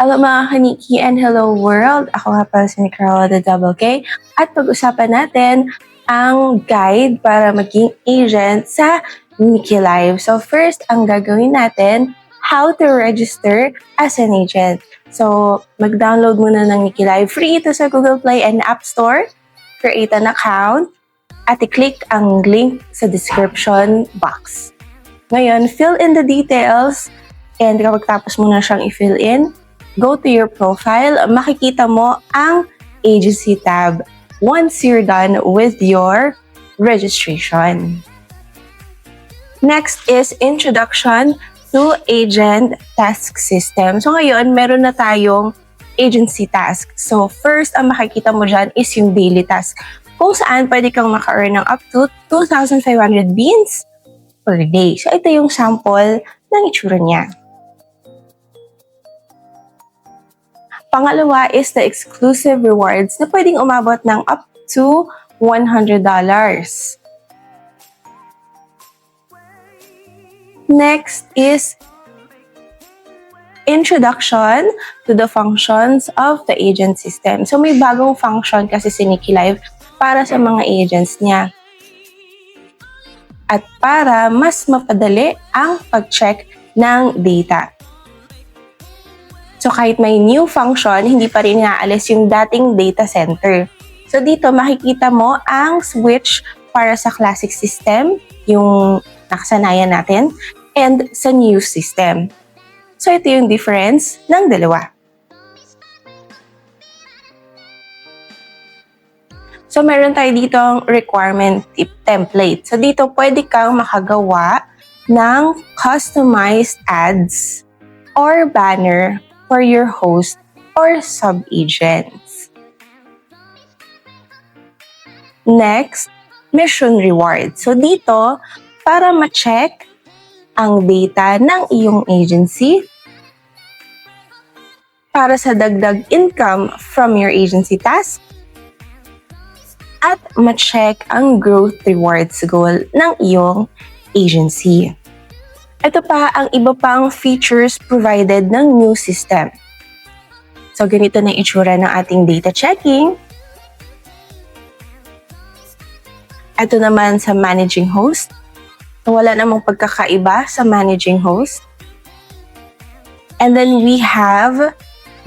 Hello mga kaniki and hello world! Ako nga pala si Nicarawa the Double K at pag-usapan natin ang guide para maging agent sa Niki Live. So first, ang gagawin natin, how to register as an agent. So mag-download muna ng Niki Live. Free ito sa Google Play and App Store. Create an account at i-click ang link sa description box. Ngayon, fill in the details and kapag tapos mo na siyang i-fill in, go to your profile, makikita mo ang agency tab once you're done with your registration. Next is introduction to agent task system. So ngayon, meron na tayong agency task. So first, ang makikita mo dyan is yung daily task, kung saan pwede kang maka-earn ng up to 2,500 beans per day. So ito yung sample ng itsura niya. Pangalawa is the exclusive rewards na pwedeng umabot ng up to $100. Next is introduction to the functions of the agent system. So may bagong function kasi si Niki Live para sa mga agents niya. At para mas mapadali ang pag-check ng data. So kahit may new function, hindi pa rin naaalis yung dating data center. So dito makikita mo ang switch para sa classic system, yung nakasanayan natin, and sa new system. So ito yung difference ng dalawa. So meron tayo dito ang requirement template. So dito pwede kang makagawa ng customized ads or banner for your host or sub-agents. Next, mission reward. So dito, para ma-check ang data ng iyong agency, para sa dagdag income from your agency task, at ma-check ang growth rewards goal ng iyong agency. Ito pa ang iba pang features provided ng new system. So ganito na itsura ng ating data checking. Ito naman sa managing host. Wala namang pagkakaiba sa managing host. And then we have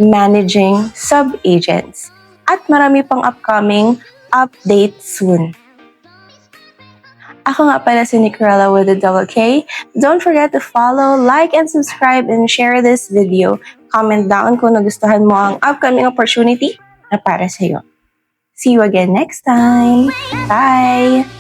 managing sub-agents. At marami pang upcoming update soon. Ako nga pala si Nicarawa with a double K. Don't forget to follow, like, and subscribe and share this video. Comment down kung nagustuhan mo ang upcoming opportunity na para sa'yo. See you again next time. Bye!